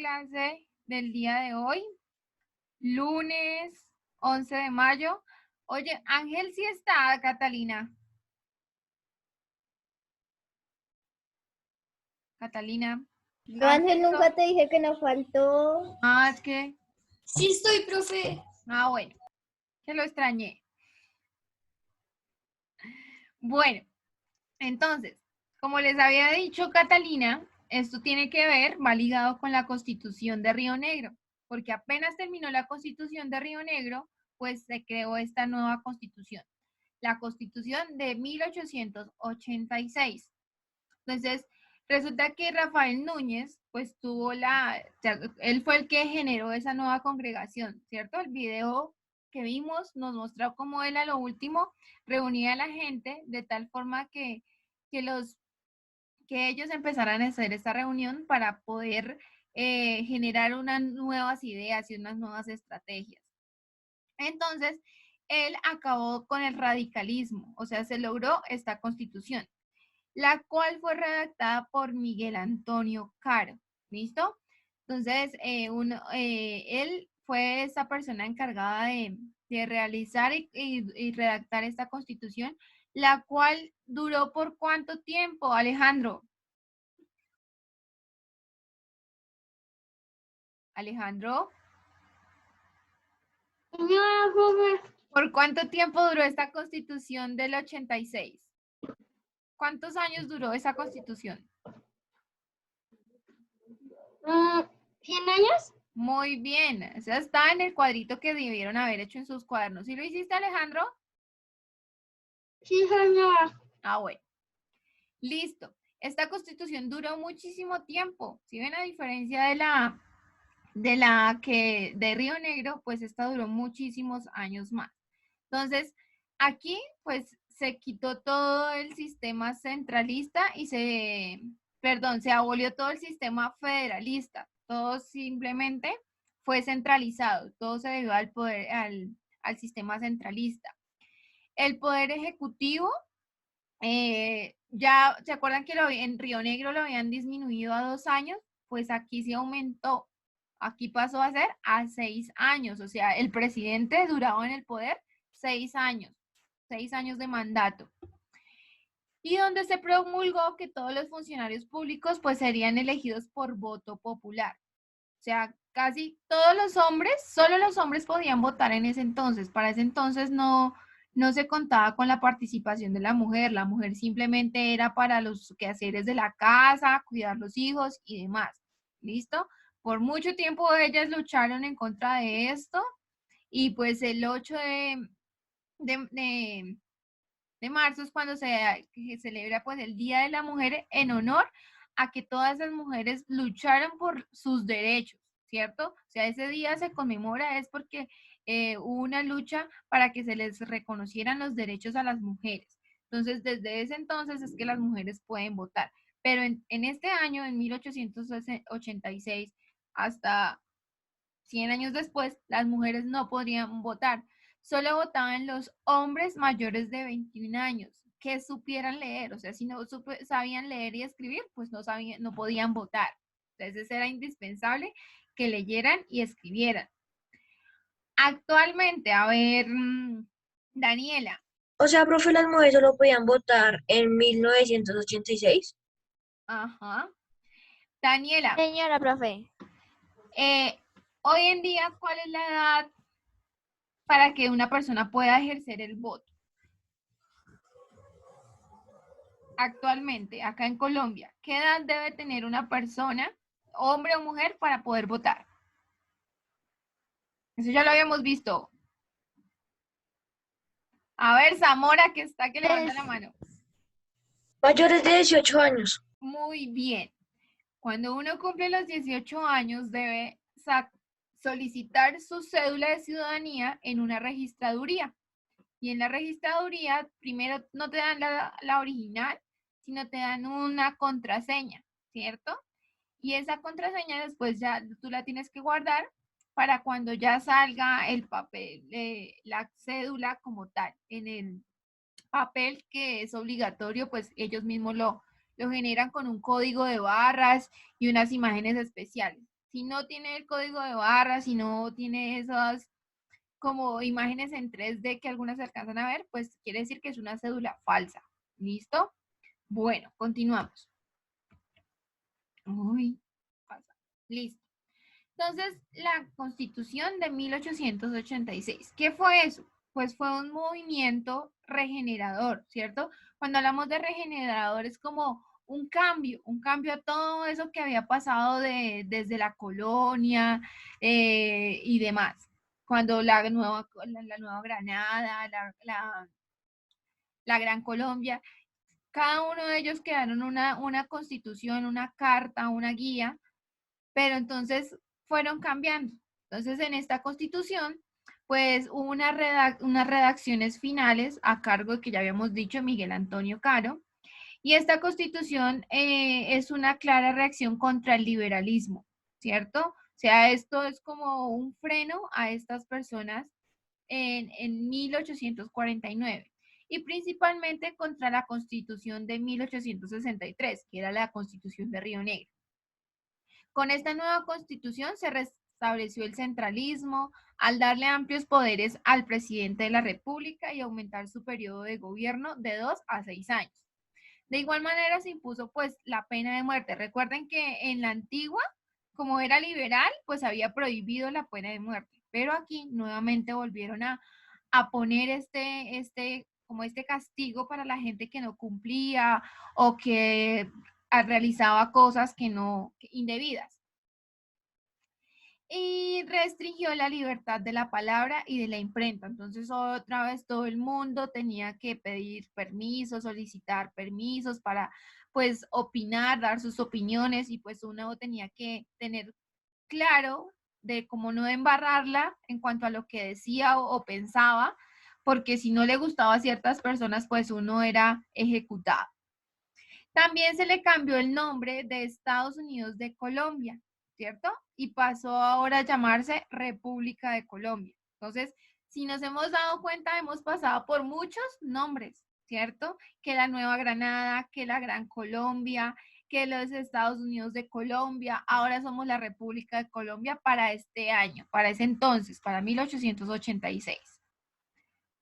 clase del día de hoy, lunes 11 de mayo. Oye, Ángel sí está, Catalina. Catalina. Yo, Ángel, Ángel, nunca te dije que nos faltó. es que, Sí estoy, profe. bueno, que lo extrañé. Bueno, entonces, como les había dicho Catalina, esto tiene que ver, va ligado con la Constitución de Río Negro, porque apenas terminó la Constitución de Río Negro, pues se creó esta nueva Constitución, la Constitución de 1886. Entonces, resulta que Rafael Núñez, pues él fue el que generó esa nueva congregación, ¿cierto? El video que vimos nos mostró cómo él a lo último reunía a la gente de tal forma que ellos empezaran a hacer esta reunión para poder generar unas nuevas ideas y unas nuevas estrategias. Entonces, él acabó con el radicalismo, o sea, se logró esta constitución, la cual fue redactada por Miguel Antonio Caro. ¿Listo? Entonces, él fue esa persona encargada de realizar y redactar esta constitución, la cual duró por cuánto tiempo, Alejandro. Alejandro, ¿por cuánto tiempo duró esta constitución del 86? ¿Cuántos años duró esa constitución? 100 años. Muy bien, eso está en el cuadrito que debieron haber hecho en sus cuadernos. ¿Sí lo hiciste, Alejandro? Sí, señora. Bueno. Listo. Esta constitución duró muchísimo tiempo. Si ven, a diferencia de Río Negro, pues esta duró muchísimos años más. Entonces, aquí pues se quitó todo el sistema centralista y se abolió todo el sistema federalista. Todo simplemente fue centralizado, todo se debió al poder, al sistema centralista. El poder ejecutivo, ya, ¿se acuerdan que en Río Negro lo habían disminuido a 2 años? Pues aquí se aumentó. Aquí pasó a ser a 6 años. O sea, el presidente duraba en el poder 6 años. 6 años de mandato. Y donde se promulgó que todos los funcionarios públicos pues serían elegidos por voto popular. O sea, casi todos los hombres, solo los hombres podían votar en ese entonces. Para ese entonces no se contaba con la participación de la mujer. La mujer simplemente era para los quehaceres de la casa, cuidar los hijos y demás. ¿Listo? Por mucho tiempo ellas lucharon en contra de esto y pues el 8 de marzo es cuando se celebra pues el Día de la Mujer en honor a que todas esas mujeres lucharon por sus derechos, ¿cierto? O sea, ese día se conmemora es porque hubo una lucha para que se les reconocieran los derechos a las mujeres. Entonces, desde ese entonces es que las mujeres pueden votar. Pero en este año, en 1886, hasta 100 años después, las mujeres no podrían votar. Solo votaban los hombres mayores de 21 años que supieran leer. O sea, si no sabían leer y escribir, pues no podían votar. Entonces era indispensable que leyeran y escribieran. Actualmente, a ver, Daniela. O sea, profe, las mujeres solo podían votar en 1986. Ajá. Daniela, Señora, profe. hoy en día, ¿cuál es la edad para que una persona pueda ejercer el voto? Actualmente, acá en Colombia, ¿qué edad debe tener una persona, hombre o mujer, para poder votar? Eso ya lo habíamos visto. A ver, Zamora, que está, que levanta la mano. Mayores de 18 años. Muy bien. Cuando uno cumple los 18 años, debe solicitar su cédula de ciudadanía en una registraduría. Y en la registraduría, primero no te dan la original, sino te dan una contraseña, ¿cierto? Y esa contraseña después ya tú la tienes que guardar para cuando ya salga el papel, la cédula como tal. En el papel que es obligatorio, pues ellos mismos lo generan con un código de barras y unas imágenes especiales. Si no tiene el código de barras, si no tiene esas como imágenes en 3D que algunas se alcanzan a ver, pues quiere decir que es una cédula falsa. ¿Listo? Bueno, continuamos. Uy, pasa. Listo. Entonces, la Constitución de 1886. ¿Qué fue eso? Pues fue un movimiento regenerador, ¿cierto? Cuando hablamos de regenerador es como un cambio a todo eso que había pasado desde la colonia y demás. Cuando la Nueva Granada, la Gran Colombia, cada uno de ellos crearon una constitución, una carta, una guía, pero entonces fueron cambiando. Entonces, en esta constitución, pues hubo unas redacciones finales a cargo de que ya habíamos dicho Miguel Antonio Caro, y esta constitución es una clara reacción contra el liberalismo, ¿cierto? O sea, esto es como un freno a estas personas en 1849 y principalmente contra la constitución de 1863, que era la constitución de Río Negro. Con esta nueva constitución se restableció el centralismo al darle amplios poderes al presidente de la República y aumentar su periodo de gobierno de 2 a 6 años. De igual manera se impuso pues la pena de muerte. Recuerden que en la antigua, como era liberal, pues había prohibido la pena de muerte. Pero aquí nuevamente volvieron a poner como este castigo para la gente que no cumplía o que realizaba cosas indebidas. Y restringió la libertad de la palabra y de la imprenta. Entonces, otra vez todo el mundo tenía que pedir permisos, solicitar permisos para, pues, opinar, dar sus opiniones y pues uno tenía que tener claro de cómo no embarrarla en cuanto a lo que decía o pensaba, porque si no le gustaba a ciertas personas, pues uno era ejecutado. También se le cambió el nombre de Estados Unidos de Colombia, ¿cierto? Y pasó ahora a llamarse República de Colombia. Entonces, si nos hemos dado cuenta, hemos pasado por muchos nombres, ¿cierto? Que la Nueva Granada, que la Gran Colombia, que los Estados Unidos de Colombia, ahora somos la República de Colombia para este año, para ese entonces, para 1886.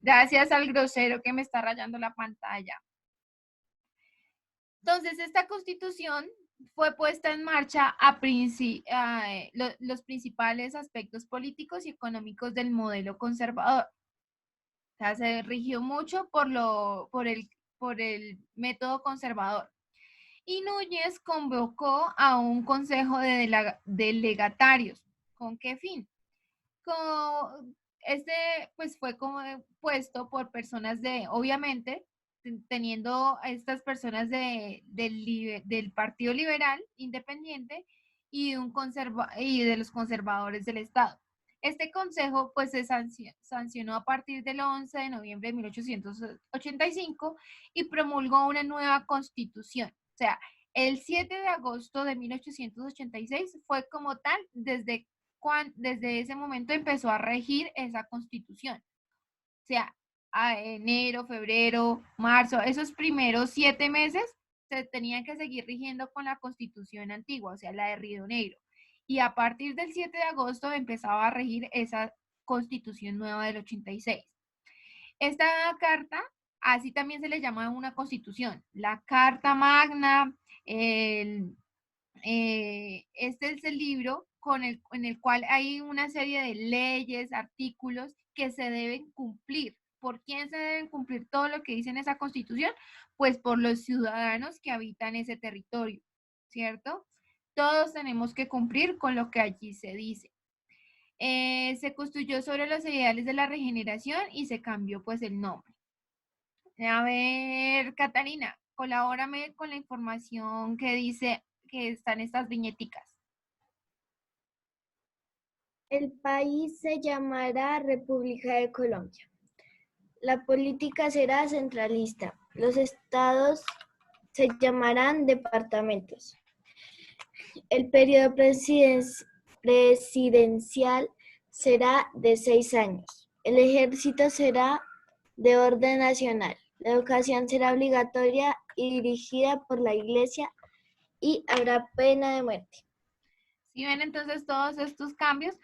Gracias al grosero que me está rayando la pantalla. Entonces, esta constitución fue puesta en marcha los principales aspectos políticos y económicos del modelo conservador. O sea, se rigió mucho por el método conservador. Y Núñez convocó a un consejo de delegatarios. ¿Con qué fin? Pues fue puesto por personas obviamente, teniendo a estas personas del Partido Liberal Independiente y de los conservadores del Estado. Este consejo pues se sancionó a partir del 11 de noviembre de 1885 y promulgó una nueva constitución. O sea, el 7 de agosto de 1886 fue como tal desde ese momento empezó a regir esa constitución. O sea, a enero, febrero, marzo, esos primeros 7 meses se tenían que seguir rigiendo con la constitución antigua, o sea, la de Río Negro. Y a partir del 7 de agosto empezaba a regir esa constitución nueva del 86. Esta carta, así también se le llama una constitución, la Carta Magna, este es el libro en el cual hay una serie de leyes, artículos que se deben cumplir. ¿Por quién se deben cumplir todo lo que dice en esa constitución? Pues por los ciudadanos que habitan ese territorio, ¿cierto? Todos tenemos que cumplir con lo que allí se dice. Se construyó sobre los ideales de la regeneración y se cambió pues el nombre. A ver, Catalina, colabórame con la información que dice que están estas viñeticas. El país se llamará República de Colombia. La política será centralista. Los estados se llamarán departamentos. El periodo presidencial será de 6 años. El ejército será de orden nacional. La educación será obligatoria y dirigida por la Iglesia y habrá pena de muerte. ¿Sí ven entonces todos estos cambios?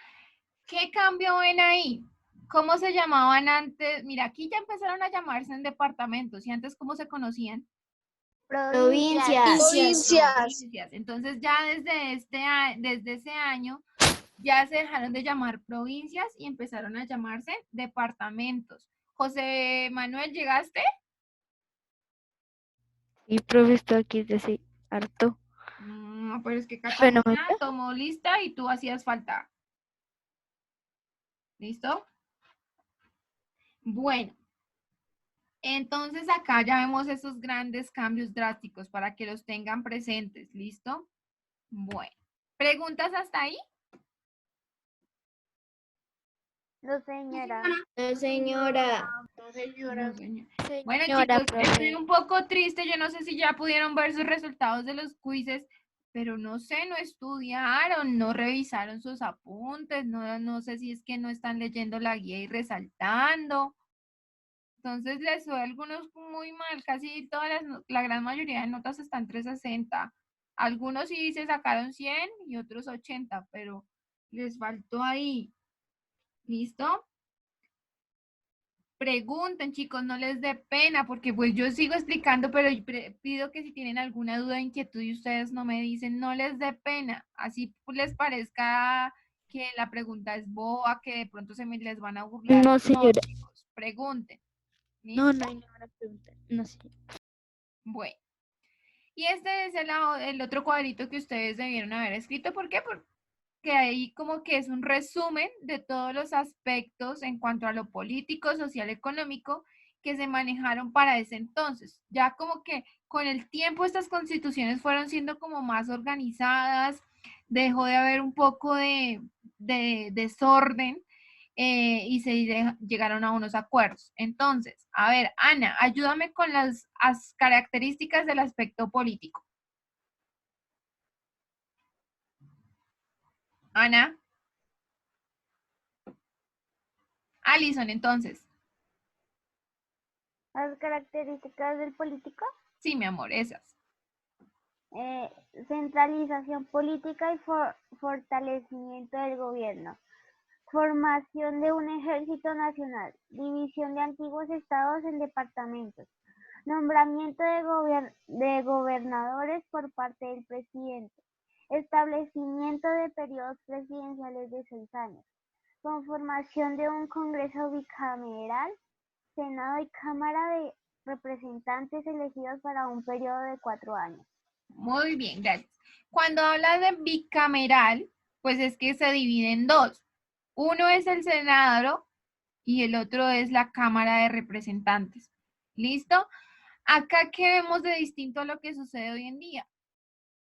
¿Qué cambio ven ahí? ¿Cómo se llamaban antes? Mira, aquí ya empezaron a llamarse en departamentos. ¿Y antes cómo se conocían? Provincias. Provincias. Entonces ya desde ese año ya se dejaron de llamar provincias y empezaron a llamarse departamentos. José Manuel, ¿llegaste? Sí, profe, estoy aquí desde harto. No, pero es que Bueno, Catalina tomó lista y tú hacías falta. ¿Listo? Bueno, entonces acá ya vemos esos grandes cambios drásticos para que los tengan presentes. ¿Listo? Bueno, ¿preguntas hasta ahí? No, señora. No, señora. No, señor. Bueno, señora, chicos, estoy profe. un poco triste. Yo no sé si ya pudieron ver sus resultados de los quizzes, pero no sé, no estudiaron, no revisaron sus apuntes, no sé si es que no están leyendo la guía y resaltando. Entonces les fue algunos muy mal, casi la gran mayoría de notas están 360. Algunos sí se sacaron 100 y otros 80, pero les faltó ahí. ¿Listo? Pregunten, chicos, no les dé pena, porque pues yo sigo explicando, pero pido que si tienen alguna duda o inquietud y ustedes no me dicen, no les dé pena. Así les parezca que la pregunta es boba, que de pronto les van a burlar. No, señora. Chicos, pregunten. No, ¿Listo? no hay ninguna pregunta. No, señora. Bueno. Y este es el otro cuadrito que ustedes debieron haber escrito. ¿Por qué? Porque ahí como que es un resumen de todos los aspectos en cuanto a lo político, social, económico que se manejaron para ese entonces. Ya como que con el tiempo estas constituciones fueron siendo como más organizadas, dejó de haber un poco de desorden y llegaron a unos acuerdos. Entonces, a ver, Ana, ayúdame con las características del aspecto político. Ana. Alison, entonces. Las características del político: Sí, mi amor, esas. centralización política y fortalecimiento del gobierno, formación de un ejército nacional, división de antiguos estados en departamentos, nombramiento de gobernadores por parte del presidente, establecimiento de periodos presidenciales de 6 años, conformación de un Congreso bicameral, Senado y Cámara de Representantes elegidos para un periodo de 4 años. Muy bien, gracias. Cuando habla de bicameral, pues es que se divide en dos. Uno es el Senado y el otro es la Cámara de Representantes. ¿Listo? Acá, ¿qué vemos de distinto a lo que sucede hoy en día?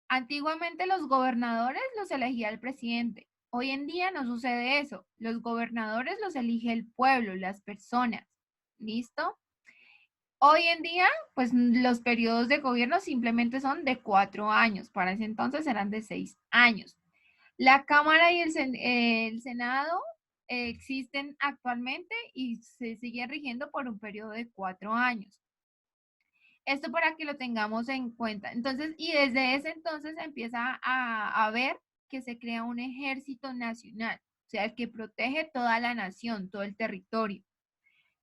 Antiguamente los gobernadores los elegía el presidente. Hoy en día no sucede eso. Los gobernadores los elige el pueblo, las personas. ¿Listo? Hoy en día, pues los periodos de gobierno simplemente son de 4 años. Para ese entonces eran de 6 años. La Cámara y el Senado existen actualmente y se siguen rigiendo por un periodo de 4 años. Esto para que lo tengamos en cuenta. Entonces, y desde ese entonces empieza a ver que se crea un ejército nacional, o sea, el que protege toda la nación, todo el territorio.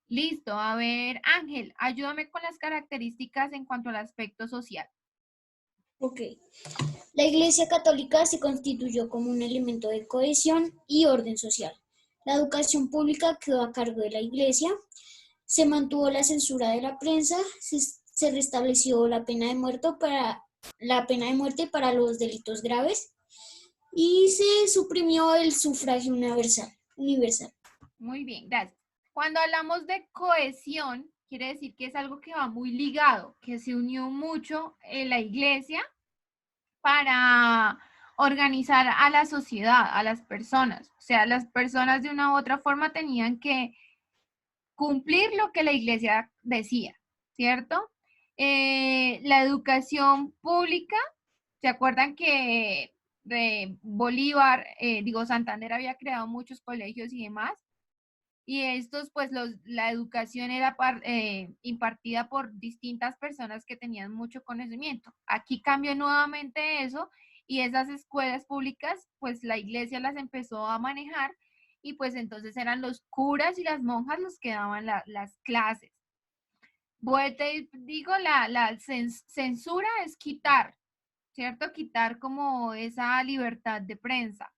Listo, a ver, Ángel, ayúdame con las características en cuanto al aspecto social. Ok. La Iglesia Católica se constituyó como un elemento de cohesión y orden social. La educación pública quedó a cargo de la Iglesia. Se mantuvo la censura de la prensa. Se restableció la pena de muerte para los delitos graves. Y se suprimió el sufragio universal. Muy bien, gracias. Cuando hablamos de cohesión, quiere decir que es algo que va muy ligado, que se unió mucho en la iglesia para organizar a la sociedad, a las personas. O sea, las personas de una u otra forma tenían que cumplir lo que la iglesia decía, ¿cierto? La educación pública, ¿se acuerdan que Bolívar, Santander había creado muchos colegios y demás? Y estos, pues la educación era impartida por distintas personas que tenían mucho conocimiento. Aquí cambió nuevamente eso Y esas escuelas públicas, pues la iglesia las empezó a manejar y pues entonces eran los curas y las monjas los que daban las clases. Vuelta y digo, la censura es quitar, ¿cierto? Quitar como esa libertad de prensa.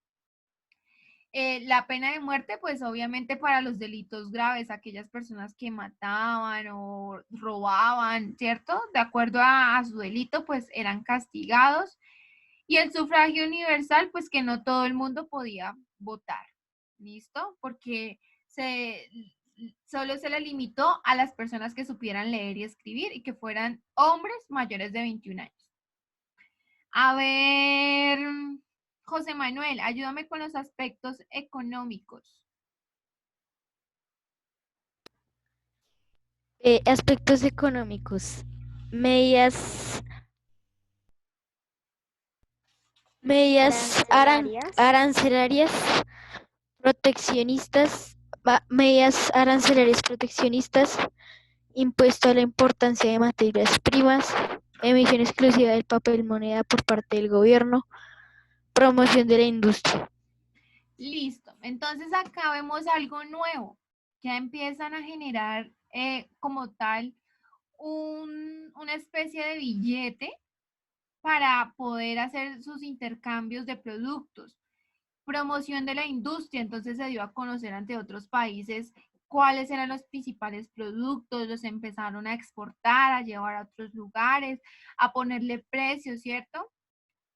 La pena de muerte, pues obviamente para los delitos graves, aquellas personas que mataban o robaban, ¿cierto? De acuerdo a su delito, pues eran castigados. Y el sufragio universal, pues que no todo el mundo podía votar, ¿listo? Porque solo se le limitó a las personas que supieran leer y escribir y que fueran hombres mayores de 21 años. A ver, José Manuel, ayúdame con los aspectos económicos. Aspectos económicos. Medidas arancelarias proteccionistas, medidas arancelarias proteccionistas, impuesto a la importancia de materias primas, emisión exclusiva del papel moneda por parte del gobierno, promoción de la industria. Listo. Entonces acá vemos algo nuevo. Ya empiezan a generar como tal una especie de billete para poder hacer sus intercambios de productos. Promoción de la industria, entonces se dio a conocer ante otros países cuáles eran los principales productos, los empezaron a exportar, a llevar a otros lugares, a ponerle precios, ¿cierto?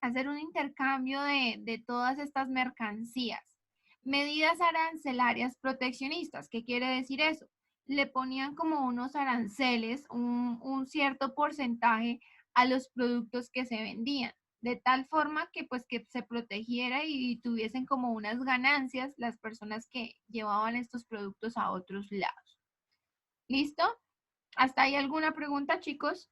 Hacer un intercambio de todas estas mercancías. Medidas arancelarias proteccionistas, ¿qué quiere decir eso? Le ponían como unos aranceles, un cierto porcentaje a los productos que se vendían, de tal forma que pues que se protegiera y tuviesen como unas ganancias las personas que llevaban estos productos a otros lados. ¿Listo? ¿Hasta ahí alguna pregunta, chicos?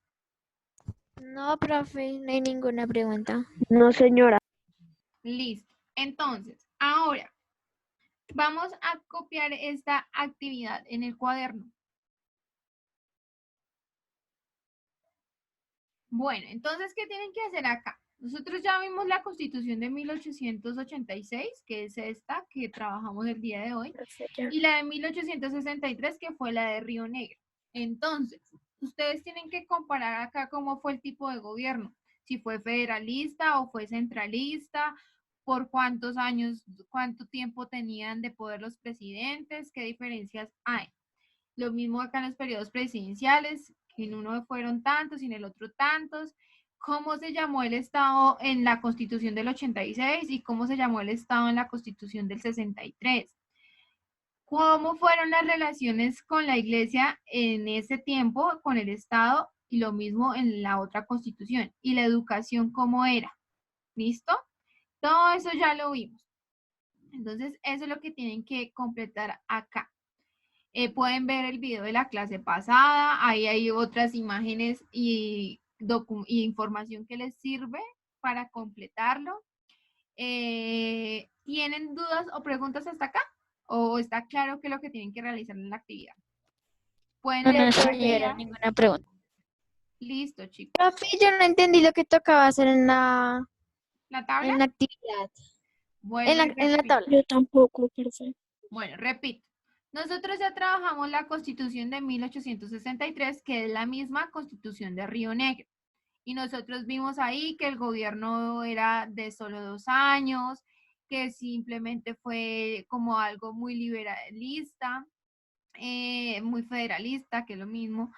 No, profe, no hay ninguna pregunta. No, señora. Listo. Entonces, ahora vamos a copiar esta actividad en el cuaderno. Bueno, entonces, ¿qué tienen que hacer acá? Nosotros ya vimos la Constitución de 1886, que es esta que trabajamos el día de hoy, y la de 1863, que fue la de Río Negro. Entonces, ustedes tienen que comparar acá cómo fue el tipo de gobierno, si fue federalista o fue centralista, por cuántos años, cuánto tiempo tenían de poder los presidentes, qué diferencias hay. Lo mismo acá en los periodos presidenciales, que en uno fueron tantos y en el otro tantos. ¿Cómo se llamó el Estado en la Constitución del 86 y cómo se llamó el Estado en la Constitución del 63? ¿Cómo fueron las relaciones con la Iglesia en ese tiempo, con el Estado, y lo mismo en la otra Constitución? ¿Y la educación cómo era? ¿Listo? Todo eso ya lo vimos. Entonces, eso es lo que tienen que completar acá. Pueden ver el video de la clase pasada, ahí hay otras imágenes y información que les sirve para completarlo. ¿Tienen dudas o preguntas hasta acá? ¿O está claro qué es lo que tienen que realizar en la actividad? Pueden No, leer no, la señora, guía. ninguna pregunta. Listo, chicos. Profe, yo no entendí lo que tocaba hacer en la ¿La tabla? actividad, Vuelvo y en la repito. tabla. Yo tampoco, profe. Bueno, repito. Nosotros ya trabajamos la Constitución de 1863, que es la misma Constitución de Río Negro. Y nosotros vimos ahí que el gobierno era de solo 2 años, que simplemente fue como algo muy liberalista, muy federalista, que es lo mismo.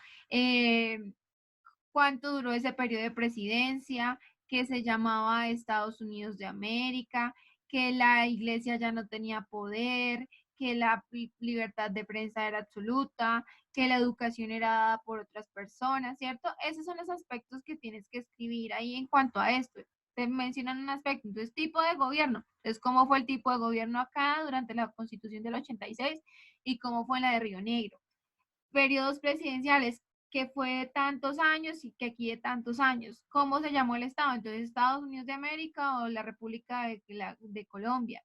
¿Cuánto duró ese periodo de presidencia? Que se llamaba Estados Unidos de América, que la iglesia ya no tenía poder, que la libertad de prensa era absoluta, que la educación era dada por otras personas, ¿cierto? Esos son los aspectos que tienes que escribir ahí en cuanto a esto. Te mencionan un aspecto, entonces tipo de gobierno. Entonces, ¿cómo fue el tipo de gobierno acá durante la Constitución del 86 y cómo fue la de Río Negro? Periodos presidenciales, que fue de tantos años y que aquí de tantos años. ¿Cómo se llamó el Estado? Entonces, Estados Unidos de América o la República de Colombia.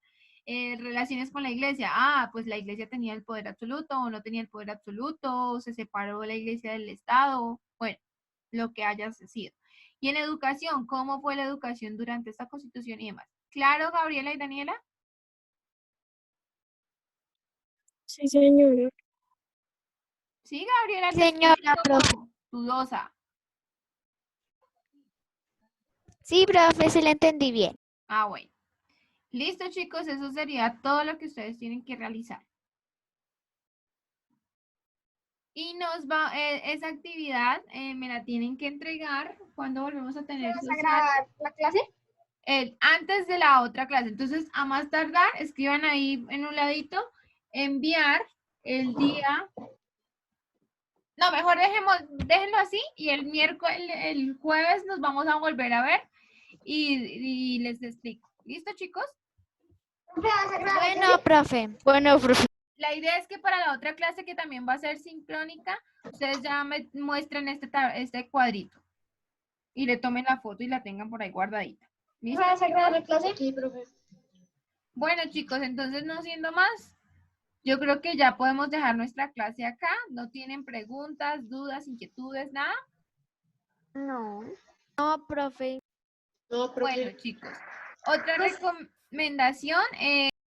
Relaciones con la iglesia. Pues la iglesia tenía el poder absoluto o no tenía el poder absoluto, o se separó la iglesia del Estado, bueno, lo que haya sido. Y en educación, ¿cómo fue la educación durante esta constitución y demás? ¿Claro, Gabriela y Daniela? Sí, señora. Sí, Gabriela, te Señora, escucho profe. como dudosa. Sí, profe, se la entendí bien. Ah, bueno. Listo, chicos, eso sería todo lo que ustedes tienen que realizar. Y esa actividad me la tienen que entregar cuando volvemos a tener ¿Vas a social. grabar la clase? Antes de la otra clase. Entonces, a más tardar, escriban ahí en un ladito, enviar el día. No, mejor déjenlo así y el miércoles, el jueves nos vamos a volver a ver y les explico. ¿Listo, chicos? ¿Profe, vas a grabar la Bueno, clase? profe. Bueno, profe. La idea es que para la otra clase, que también va a ser sincrónica, ustedes ya me muestren este cuadrito y le tomen la foto y la tengan por ahí guardadita. ¿Listo? ¿Vas a grabar la clase? Sí, profe. Bueno, chicos, entonces no siendo más, yo creo que ya podemos dejar nuestra clase acá. ¿No tienen preguntas, dudas, inquietudes, nada? No. No, profe. No, profe. Bueno, chicos, otra recomendación